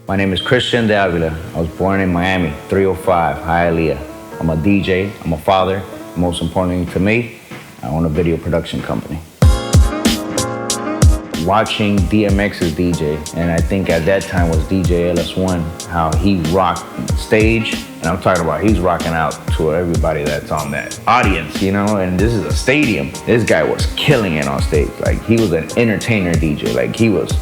My name is Kristylez. I was born in Miami, 305, Hialeah. I'm a DJ, I'm a father. Most importantly to me, I own a video production company. Watching DMX's DJ, and I think at that time was DJ LS1, how he rocked stage, and I'm talking about he's rocking out to everybody that's on that audience, you know, and this is a stadium. This guy was killing it on stage. Like, he was an entertainer DJ, like he was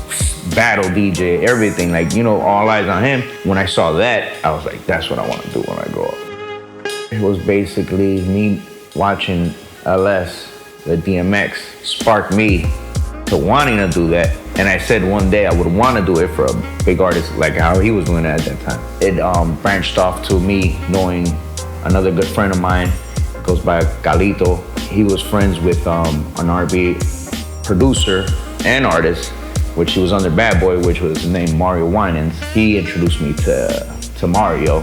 battle DJ, everything, like, you know, all eyes on him. When I saw that, I was like, that's what I want to do when I grow up. It was basically me watching LS, the DMX, sparked me to wanting to do that. And I said one day I would want to do it for a big artist like how he was doing it at that time. It branched off to me knowing another good friend of mine, goes by Galito. He was friends with an R&B producer and artist, which he was under Bad Boy, which was named Mario Winans. He introduced me to Mario.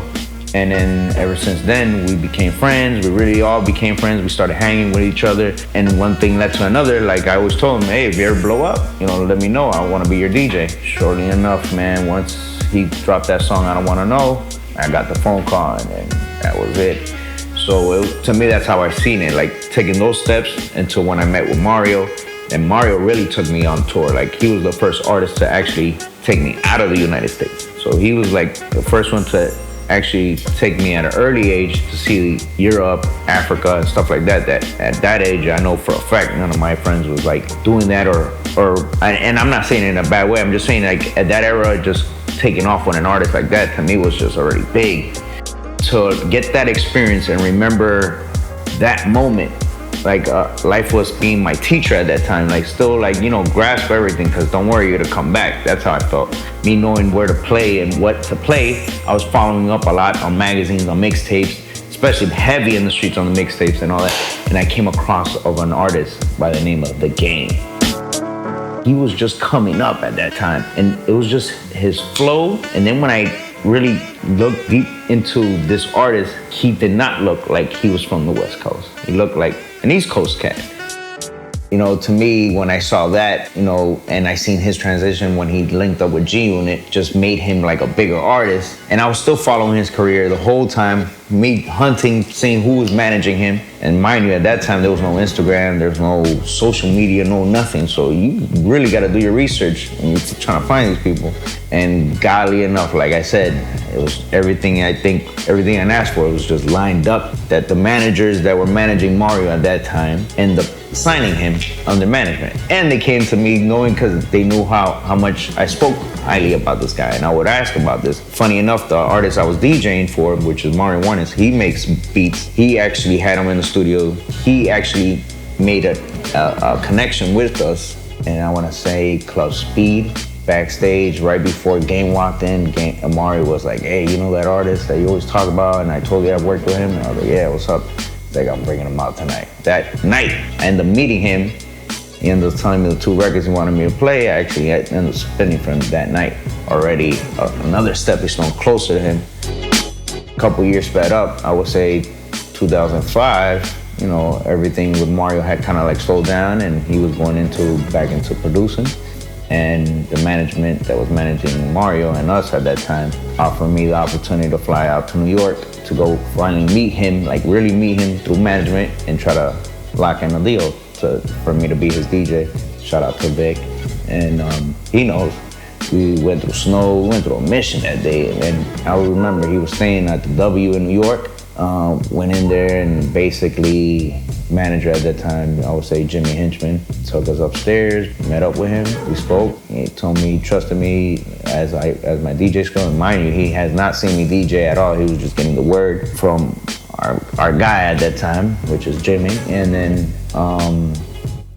And then ever since then, we became friends. We really all became friends. We started hanging with each other. And one thing led to another. Like, I always told him, hey, if you ever blow up, you know, let me know. I want to be your DJ. Shortly enough, man, once he dropped that song, I Don't Want to Know, I got the phone call, and that was it. So to me, that's how I seen it. Like, taking those steps until when I met with Mario. And Mario really took me on tour. Like, he was the first artist to actually take me out of the United States. So he was like the first one to actually take me at an early age to see Europe, Africa, and stuff like that. That at that age, I know for a fact none of my friends was like doing that, and I'm not saying it in a bad way. I'm just saying, like, at that era, just taking off with an artist like that to me was just already big. To get that experience and remember that moment, like life was being my teacher at that time, like still, like, you know, grasp everything, because don't worry, you're gonna come back. That's how I felt. Me knowing where to play and what to play, I was following up a lot on magazines, on mixtapes, especially heavy in the streets on the mixtapes and all that. And I came across of an artist by the name of The Game. He was just coming up at that time, and it was just his flow. And then when I really looked deep into this artist, he did not look like he was from the West Coast. He looked like an East Coast cat. You know, to me, when I saw that, you know, and I seen his transition when he linked up with G-Unit, just made him like a bigger artist. And I was still following his career the whole time, me hunting, seeing who was managing him. And mind you, at that time, there was no Instagram, there was no social media, no nothing. So you really got to do your research when you're trying to find these people. And godly enough, like I said, it was everything I asked for. It was just lined up that the managers that were managing Mario at that time ended up signing him under management. And they came to me knowing, because they knew how much I spoke highly about this guy, and I would ask about this. Funny enough, the artist I was DJing for, which is Mario Winans, he makes beats. He actually had him in the studio. He actually made a connection with us, and I want to say Club Speed. Backstage, right before Game walked in, Mario was like, hey, you know that artist that you always talk about? And I told you I worked with him. And I was like, yeah, what's up? He's like, I'm bringing him out tonight. That night, I ended up meeting him. He ended up telling me the 2 records he wanted me to play. I actually ended up spinning for him that night. Already another stepping stone closer to him. A couple years sped up, I would say 2005, you know, everything with Mario had kind of like slowed down, and he was going back into producing. And the management that was managing Mario and us at that time offered me the opportunity to fly out to New York to go finally meet him, like really meet him through management, and try to lock in a deal for me to be his DJ. Shout out to Vic. And he knows. We went through snow, we went through a mission that day. And I remember he was staying at the W in New York. Went in there, and basically, manager at that time, I would say Jimmy Hinchman, took us upstairs, met up with him, we spoke. He told me he trusted me as my DJ skill. And mind you, he has not seen me DJ at all. He was just getting the word from our guy at that time, which is Jimmy. And then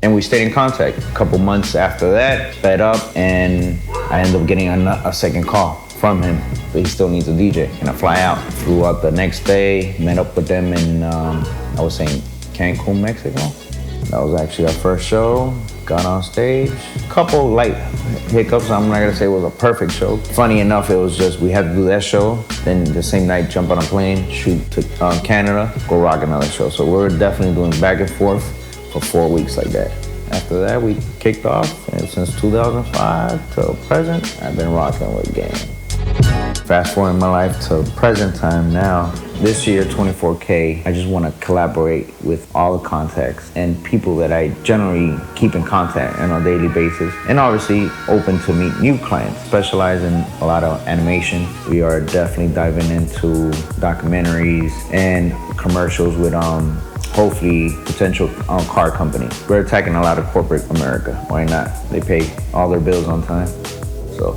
and we stayed in contact. A couple months after that, sped up, and I ended up getting a second call from him, but he still needs a DJ. And I fly out. Flew out the next day, met up with them in, I was saying, Cancun, Mexico. That was actually our first show. Got on stage. Couple light hiccups. I'm not gonna say it was a perfect show. Funny enough, it was just, we had to do that show, then the same night jump on a plane, shoot to Canada, go rock another show. So we're definitely doing back and forth for 4 weeks like that. After that, we kicked off, and since 2005 till present, I've been rocking with Game. Fast forward my life to present time now. This year, 24K, I just want to collaborate with all the contacts and people that I generally keep in contact on a daily basis. And obviously open to meet new clients. Specialize in a lot of animation. We are definitely diving into documentaries and commercials with hopefully potential car company. We're attacking a lot of corporate America. Why not? They pay all their bills on time. So